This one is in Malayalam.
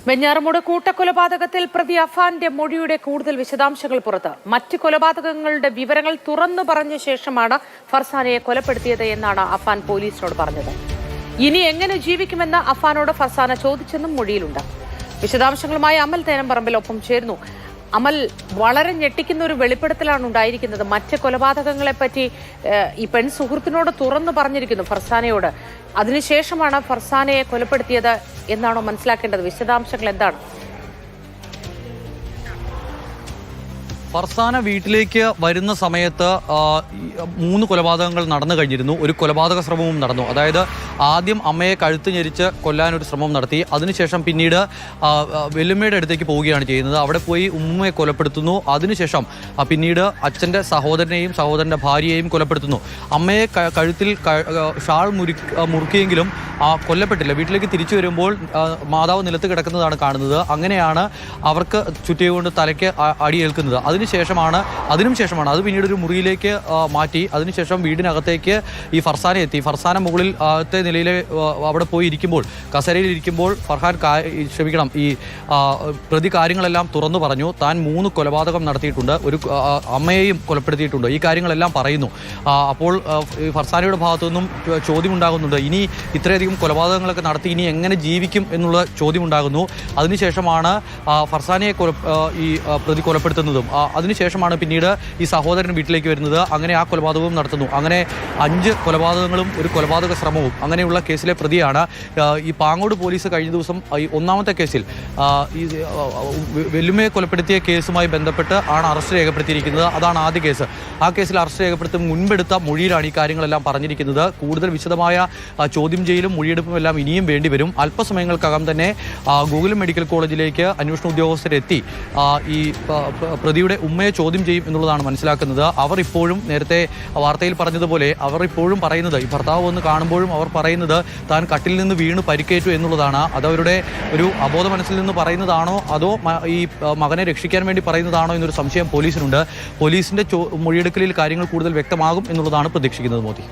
വെഞ്ഞാറമൂട് കൂട്ടക്കൊലപാതകത്തിൽ പ്രതി അഫാന്റെ മൊഴിയുടെ കൂടുതൽ വിശദാംശങ്ങൾ പുറത്ത്. മറ്റ് കൊലപാതകങ്ങളുടെ വിവരങ്ങൾ തുറന്നു പറഞ്ഞ ശേഷമാണ് ഫർസാനയെ കൊലപ്പെടുത്തിയത് എന്നാണ് അഫാൻ പോലീസിനോട് പറഞ്ഞത്. ഇനി എങ്ങനെ ജീവിക്കുമെന്ന് അഫാനോട് ഫർസാന ചോദിച്ചെന്നും മൊഴിയിലുണ്ട്. വിശദാംശങ്ങളുമായി അമൽ തേനംപറമ്പിൽ ഒപ്പം ചേരുന്നു. അമൽ, വളരെ ഞെട്ടിക്കുന്ന ഒരു വെളിപ്പെടുത്തലാണ് ഉണ്ടായിരിക്കുന്നത്. മറ്റ് കൊലപാതകങ്ങളെപ്പറ്റി ഈ പെൺ സുഹൃത്തിനോട് തുറന്നു പറഞ്ഞിരിക്കുന്നു, ഫർസാനയോട്. അതിനുശേഷമാണ് ഫർസാനയെ കൊലപ്പെടുത്തിയത് എന്നാണോ മനസ്സിലാക്കേണ്ടത്? വിശദാംശങ്ങൾ എന്താണ്? ഫർസാന വീട്ടിലേക്ക് വരുന്ന സമയത്ത് 3 കൊലപാതകങ്ങൾ നടന്നു കഴിഞ്ഞിരുന്നു. ഒരു കൊലപാതക ശ്രമവും നടന്നു. അതായത് ആദ്യം അമ്മയെ കഴുത്ത് ഞെരിച്ച് കൊല്ലാനൊരു ശ്രമം നടത്തി. അതിനുശേഷം പിന്നീട് വെല്ലുമ്മയുടെ അടുത്തേക്ക് പോവുകയാണ് ചെയ്യുന്നത്. അവിടെ പോയി ഉമ്മയെ കൊലപ്പെടുത്തുന്നു. അതിനുശേഷം പിന്നീട് അച്ഛൻ്റെ സഹോദരനെയും സഹോദരൻ്റെ ഭാര്യയെയും കൊലപ്പെടുത്തുന്നു. അമ്മയെ കഴുത്തിൽ ഷാൾ മുറുക്കിയെങ്കിലും കൊല്ലപ്പെട്ടില്ല. വീട്ടിലേക്ക് തിരിച്ചു വരുമ്പോൾ മാതാവ് നിലത്ത് കിടക്കുന്നതാണ് കാണുന്നത്. അങ്ങനെയാണ് അവർക്ക് ചുറ്റിയുകൊണ്ട് തലയ്ക്ക് അടിയേൽക്കുന്നത്. അതിനും ശേഷമാണ് അത് പിന്നീട് ഒരു മുറിയിലേക്ക് മാറ്റി. അതിനുശേഷം വീടിനകത്തേക്ക് ഈ ഫർസാന എത്തി. ഫർസാന മുകളിൽ നിലയിൽ അവിടെ പോയി ഇരിക്കുമ്പോൾ, കസേരയിൽ ഇരിക്കുമ്പോൾ ഈ പ്രതി കാര്യങ്ങളെല്ലാം തുറന്നു പറഞ്ഞു. താൻ 3 കൊലപാതകം നടത്തിയിട്ടുണ്ട്, ഒരു അമ്മയെയും കൊലപ്പെടുത്തിയിട്ടുണ്ട്, ഈ കാര്യങ്ങളെല്ലാം പറയുന്നു. അപ്പോൾ ഫർസാനയുടെ ഭാഗത്തു നിന്നും ചോദ്യമുണ്ടാകുന്നുണ്ട്, ഇനി ഇത്രയധികം കൊലപാതകങ്ങളൊക്കെ നടത്തി ഇനി എങ്ങനെ ജീവിക്കും എന്നുള്ള ചോദ്യമുണ്ടാകുന്നു. അതിനുശേഷമാണ് ഫർസാനയെ ഈ പ്രതി കൊലപ്പെടുത്തുന്നതും. അതിനുശേഷമാണ് പിന്നീട് ഈ സഹോദരൻ വീട്ടിലേക്ക് വരുന്നത്. അങ്ങനെ ആ കൊലപാതകവും നടത്തുന്നു. അങ്ങനെ 5 കൊലപാതകങ്ങളും ഒരു കൊലപാതക ശ്രമവും അങ്ങനെയുള്ള കേസിലെ പ്രതിയാണ്. ഈ പാങ്ങോട് പോലീസ് കഴിഞ്ഞ ദിവസം ഈ 1ാമത്തെ കേസിൽ ഈ വെല്ലുമ്മയെ കൊലപ്പെടുത്തിയ കേസുമായി ബന്ധപ്പെട്ട് ആണ് അറസ്റ്റ് രേഖപ്പെടുത്തിയിരിക്കുന്നത്. അതാണ് ആദ്യ കേസ്. ആ കേസിൽ അറസ്റ്റ് രേഖപ്പെടുത്തും മുൻപെടുത്ത മൊഴിയിലാണ് ഈ കാര്യങ്ങളെല്ലാം പറഞ്ഞിരിക്കുന്നത്. കൂടുതൽ വിശദമായ ചോദ്യം ചെയ്യലും മൊഴിയെടുപ്പും എല്ലാം ഇനിയും വേണ്ടിവരും. അല്പസമയങ്ങൾക്കകം തന്നെ ഗൂഗിൾ മെഡിക്കൽ കോളേജിലേക്ക് അന്വേഷണ ഉദ്യോഗസ്ഥരെത്തി ഈ പ്രതിയുടെ ഉമ്മയെ ചോദ്യം ചെയ്യും എന്നുള്ളതാണ് മനസ്സിലാക്കുന്നത്. അവർ ഇപ്പോഴും നേരത്തെ വാർത്തയിൽ പറഞ്ഞതുപോലെ അവർ ഇപ്പോഴും പറയുന്നത്, ഈ ഭർത്താവ് വന്ന് കാണുമ്പോഴും അവർ പറയുന്നത് താൻ കട്ടിൽ നിന്ന് വീണ് പരിക്കേറ്റു എന്നുള്ളതാണ്. അതവരുടെ ഒരു അബോധ മനസ്സിൽ നിന്ന് പറയുന്നതാണോ അതോ ഈ മകനെ രക്ഷിക്കാൻ വേണ്ടി പറയുന്നതാണോ എന്നൊരു സംശയം പോലീസിനുണ്ട്. പോലീസിന്റെ മൊഴിയെടുക്കലിൽ കാര്യങ്ങൾ കൂടുതൽ വ്യക്തമാകും എന്നുള്ളതാണ് പ്രതീക്ഷിക്കുന്നത്. മോദി.